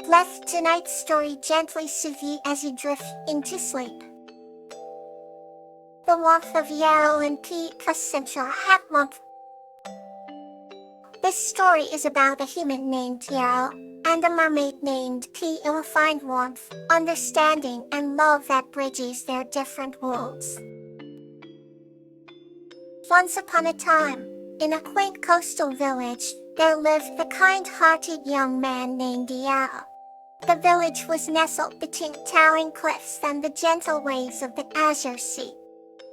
Let tonight's story gently soothe you as you drift into sleep. The warmth of Yarrow and P. Central Month. This story is about a human named Yarrow and a mermaid named P who find warmth, understanding, and love that bridges their different worlds. Once upon a time, in a quaint coastal village, there lived a kind-hearted young man named Yarrow. The village was nestled between towering cliffs and the gentle waves of the azure sea.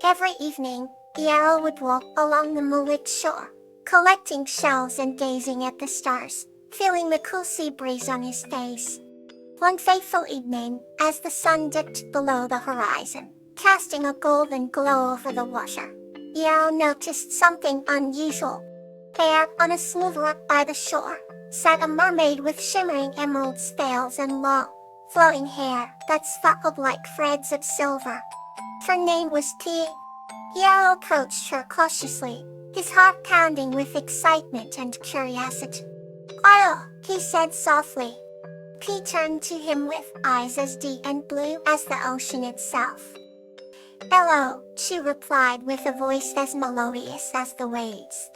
Every evening, Yarrow would walk along the moonlit shore, collecting shells and gazing at the stars, feeling the cool sea breeze on his face. One fateful evening, as the sun dipped below the horizon, casting a golden glow over the water, Yarrow noticed something unusual. There, on a smooth rock by the shore, sat a mermaid with shimmering emerald scales and long, flowing hair that sparkled like threads of silver. Her name was P. Yarrow approached her cautiously, his heart pounding with excitement and curiosity. "Oh," he said softly. P turned to him with eyes as deep and blue as the ocean itself. "Hello," she replied with a voice as melodious as the waves.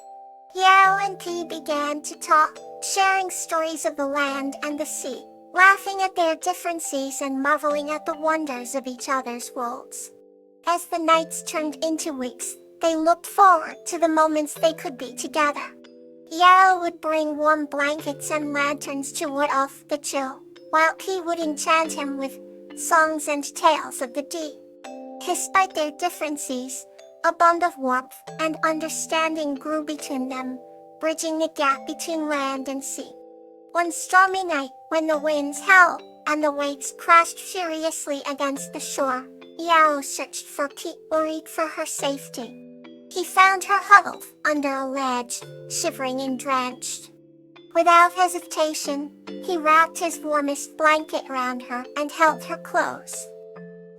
Yarrow and P began to talk, sharing stories of the land and the sea, laughing at their differences and marveling at the wonders of each other's worlds. As the nights turned into weeks, they looked forward to the moments they could be together. Yarrow would bring warm blankets and lanterns to ward off the chill, while P would enchant him with songs and tales of the deep. Despite their differences, a bond of warmth and understanding grew between them, bridging the gap between land and sea. One stormy night, when the winds howled and the waves crashed furiously against the shore, Yarrow searched for P, worried for her safety. He found her huddled under a ledge, shivering and drenched. Without hesitation, he wrapped his warmest blanket around her and held her close.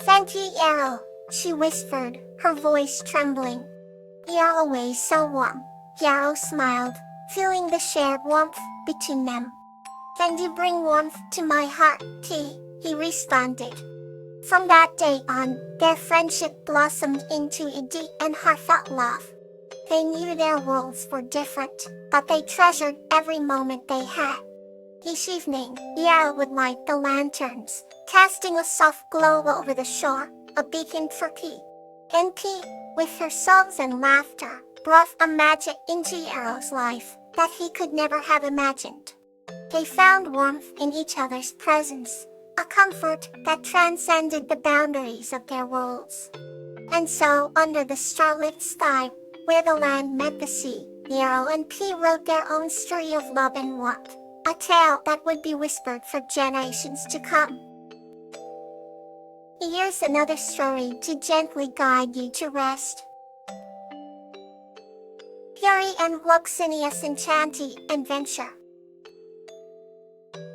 "Thank you, Yarrow," she whispered, her voice trembling. "You're always so warm," Yarrow smiled, feeling the shared warmth between them. "And you bring warmth to my heart, P," he responded. From that day on, their friendship blossomed into a deep and heartfelt love. They knew their worlds were different, but they treasured every moment they had. Each evening, Yarrow would light the lanterns, casting a soft glow over the shore, a beacon for P. And P, with her songs and laughter, brought a magic into Yarrow's life that he could never have imagined. They found warmth in each other's presence, a comfort that transcended the boundaries of their worlds. And so, under the starlit sky, where the land met the sea, Yarrow and P wrote their own story of love and warmth, a tale that would be whispered for generations to come. Here's another story to gently guide you to rest. Yuri and Gloxinia's Enchanting Adventure.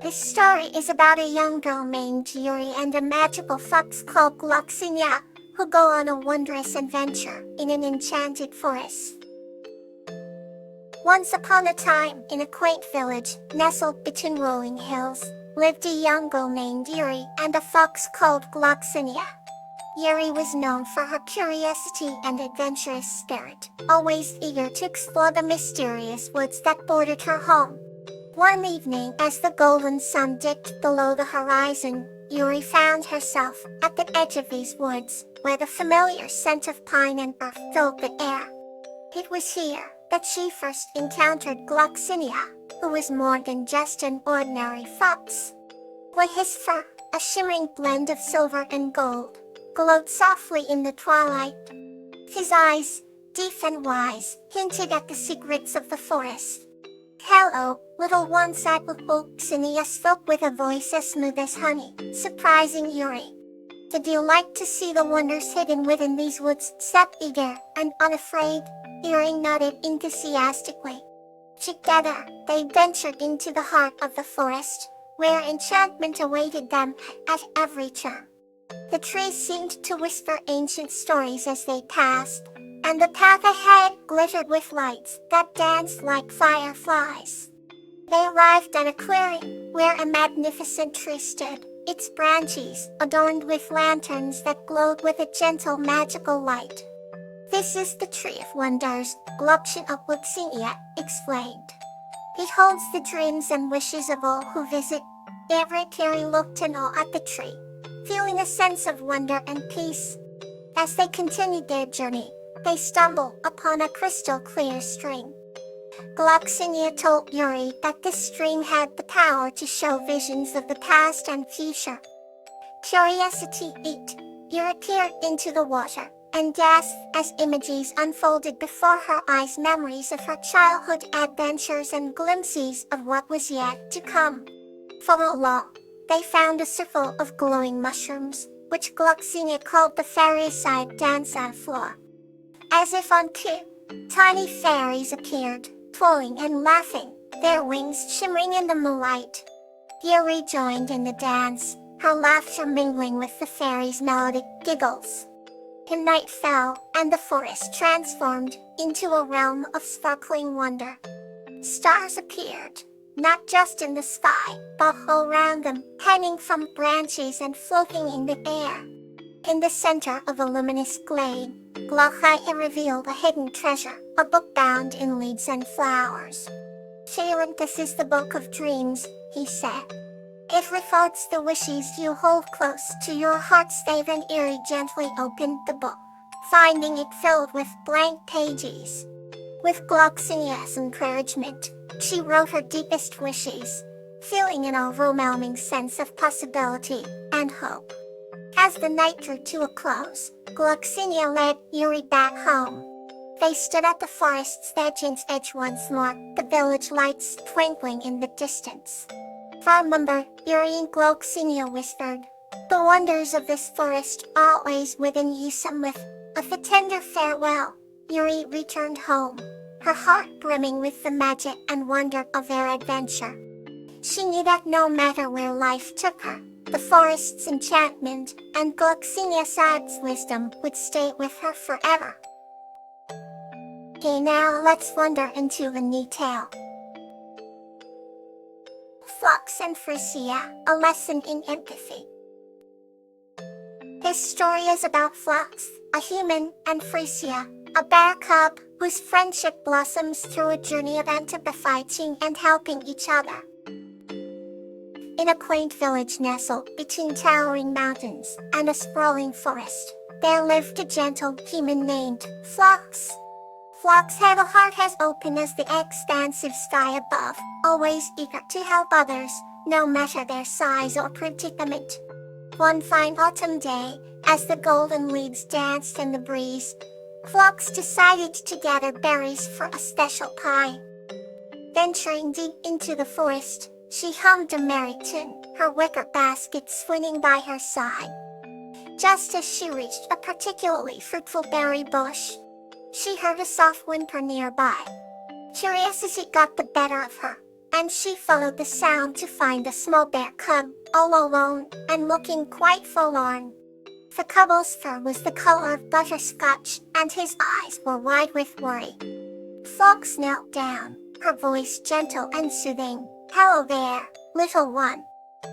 This story is about a young girl named Yuri and a magical fox called Gloxinia, who go on a wondrous adventure in an enchanted forest. Once upon a time, in a quaint village, nestled between rolling hills, lived a young girl named Yuri and a fox called Gloxinia. Yuri was known for her curiosity and adventurous spirit, always eager to explore the mysterious woods that bordered her home. One evening, as the golden sun dipped below the horizon, Yuri found herself at the edge of these woods, where the familiar scent of pine and earth filled the air. It was here that she first encountered Gloxinia, who was more than just an ordinary fox. With his fur, a shimmering blend of silver and gold, glowed softly in the twilight. His eyes, deep and wise, hinted at the secrets of the forest. "Hello, little one," said Gloxinia, spoke with a voice as smooth as honey, surprising Yuri. "Did you like to see the wonders hidden within these woods?" said eager and unafraid. Yuri nodded enthusiastically. Together, they ventured into the heart of the forest, where enchantment awaited them at every turn. The trees seemed to whisper ancient stories as they passed, and the path ahead glittered with lights that danced like fireflies. They arrived at a clearing, where a magnificent tree stood, its branches adorned with lanterns that glowed with a gentle magical light. This is the Tree of Wonders, Gluxinia explained. It holds the dreams and wishes of all who visit. Every Carrie looked in awe at the tree, feeling a sense of wonder and peace. As they continued their journey, they stumbled upon a crystal-clear stream. Gluxinia told Yuri that this stream had the power to show visions of the past and future. Curiosity ate, Yuri peered into the water, and gasped as images unfolded before her eyes, memories of her childhood adventures and glimpses of what was yet to come. For long, they found a circle of glowing mushrooms, which Gluxinia called the fairy-side dance floor. As if on cue, tiny fairies appeared, twirling and laughing, their wings shimmering in the moonlight. Yuri joined in the dance, her laughter mingling with the fairies' melodic giggles. And night fell, and the forest transformed into a realm of sparkling wonder. Stars appeared, not just in the sky, but all around them, hanging from branches and floating in the air. In the center of a luminous glade, Gluxinia revealed a hidden treasure, a book bound in leaves and flowers. "Sharon, this is the Book of Dreams," he said. "It records the wishes you hold close to your heart." Stave and Yuri gently opened the book, finding it filled with blank pages. With Gluxinia's encouragement, she wrote her deepest wishes, feeling an overwhelming sense of possibility and hope. As the night drew to a close, Gluxinia led Yuri back home. They stood at the forest's edge once more, the village lights twinkling in the distance. "Remember," Yuri and Gluxinia whispered, "the wonders of this forest always within you." With a tender farewell, Yuri returned home, her heart brimming with the magic and wonder of their adventure. She knew that no matter where life took her, the forest's enchantment and Gluxinia's wisdom would stay with her forever. Okay, now let's wander into a new tale. Flux and Frisia, a lesson in empathy. This story is about Flux, a human, and Frisia, a bear cub, whose friendship blossoms through a journey of empathizing and helping each other. In a quaint village nestled between towering mountains and a sprawling forest, there lived a gentle human named Flux. Flux had a heart as open as the expansive sky above, always eager to help others, no matter their size or predicament. One fine autumn day, as the golden leaves danced in the breeze, Flux decided to gather berries for a special pie. Venturing deep into the forest, she hummed a merry tune, her wicker basket swinging by her side. Just as she reached a particularly fruitful berry bush, she heard a soft whimper nearby. Curiosity got the better of her, and she followed the sound to find a small bear cub, all alone, and looking quite forlorn. The cub's fur was the color of butterscotch, and his eyes were wide with worry. Flux knelt down, her voice gentle and soothing. "Hello there, little one.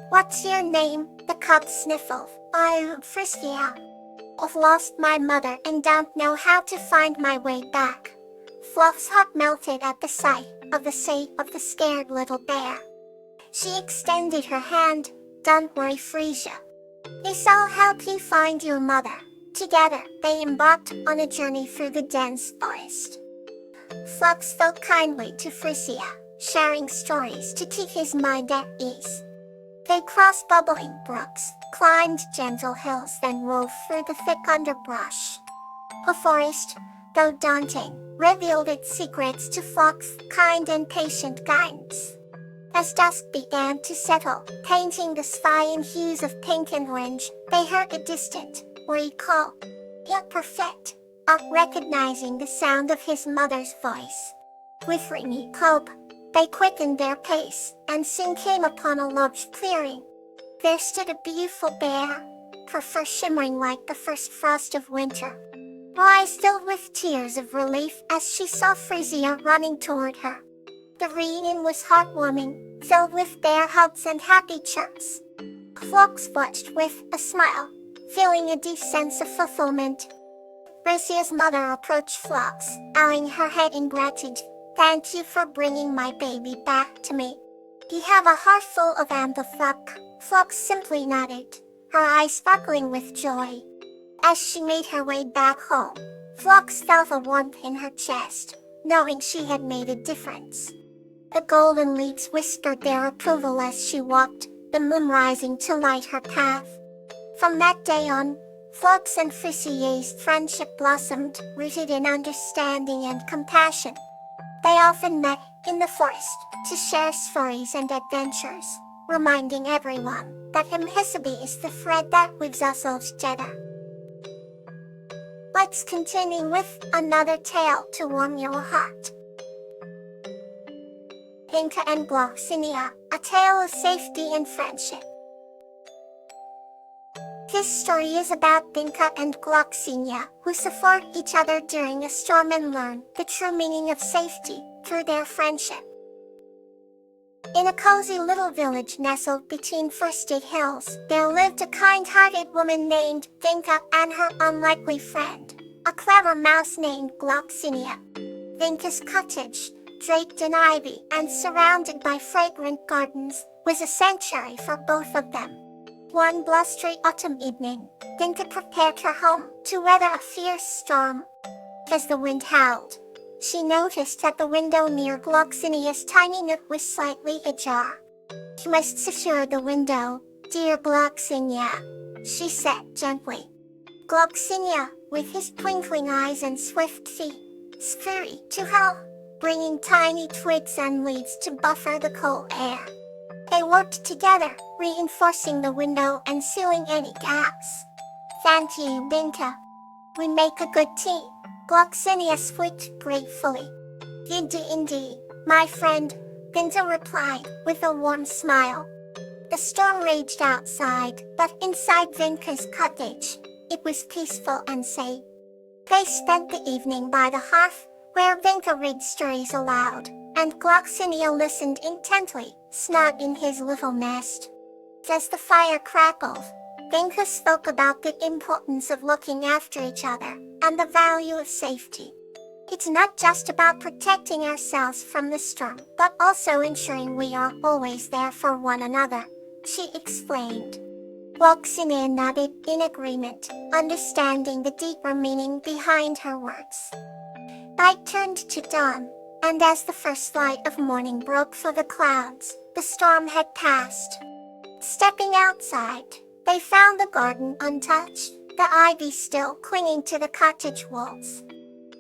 What's your name?" the cub sniffled. "I'm Frisia. I've lost my mother and don't know how to find my way back." Fluff's heart melted at the sight of the scared little bear. She extended her hand. "Don't worry, Frisia. I'll help you find your mother." Together, they embarked on a journey through the dense forest. Flux felt kindly to Frisia, sharing stories to keep his mind at ease. They crossed bubbling brooks, climbed gentle hills, then wove through the thick underbrush. The forest, though daunting, revealed its secrets to Flux' kind and patient guidance. As dusk began to settle, painting the sky in hues of pink and orange, they heard a distant, worried call. Yet perfect, recognizing the sound of his mother's voice. With renewed hope, they quickened their pace, and soon came upon a large clearing. There stood a beautiful bear, her fur shimmering like the first frost of winter. Her eyes filled with tears of relief as she saw Frisia running toward her. The reunion was heartwarming, filled with bear hugs and happy chirps. Flocks watched with a smile, feeling a deep sense of fulfillment. Gracia's mother approached Flocks, bowing her head in gratitude. "Thank you for bringing my baby back to me. You have a heart full of ample luck." Flocks simply nodded, her eyes sparkling with joy. As she made her way back home, Flocks felt a warmth in her chest, knowing she had made a difference. The golden leaves whispered their approval as she walked, the moon rising to light her path. From that day on, Flocks and Fricier's friendship blossomed, rooted in understanding and compassion. They often met in the forest to share stories and adventures, reminding everyone that Mississippi is the thread that weaves us all together. Let's continue with another tale to warm your heart. Vinka and Gloxinia, a tale of safety and friendship. This story is about Vinka and Gloxinia, who support each other during a storm and learn the true meaning of safety through their friendship. In a cozy little village nestled between forested hills, there lived a kind-hearted woman named Vinka and her unlikely friend, a clever mouse named Gloxinia. Vinka's cottage, draped in ivy and surrounded by fragrant gardens, was a sanctuary for both of them. One blustery autumn evening, Vinka prepared her home to weather a fierce storm. As the wind howled, she noticed that the window near Gloxinia's tiny nook was slightly ajar. "You must secure the window, dear Gloxinia," she said gently. Gloxinia, with his twinkling eyes and swift feet, scurried to help, bringing tiny twigs and leaves to buffer the cold air. They worked together, reinforcing the window and sealing any gaps. "Thank you, Vinka. We make a good team," Gloxinia squeaked gratefully. Indeed, my friend," Vinka replied with a warm smile. The storm raged outside, but inside Vinka's cottage, it was peaceful and safe. They spent the evening by the hearth, where Vinka read stories aloud, and Gloxinia listened intently, snug in his little nest. As the fire crackled, Vinka spoke about the importance of looking after each other, and the value of safety. "It's not just about protecting ourselves from the storm, but also ensuring we are always there for one another," she explained. Gloxinia nodded in agreement, understanding the deeper meaning behind her words. Night turned to dawn, and as the first light of morning broke through the clouds, the storm had passed. Stepping outside, they found the garden untouched, the ivy still clinging to the cottage walls.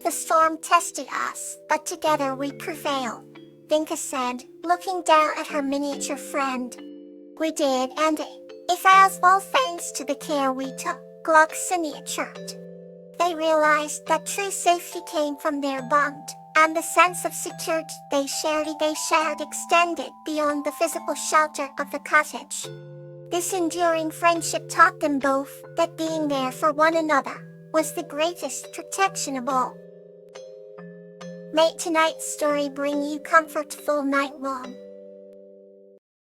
"The storm tested us, but together we prevailed," Vinka said, looking down at her miniature friend. "We did, and it was all thanks to the care we took," Gloxinia chirped. They realized that true safety came from their bond, and the sense of security they shared extended beyond the physical shelter of the cottage. This enduring friendship taught them both that being there for one another was the greatest protection of all. May tonight's story bring you comfort full night long.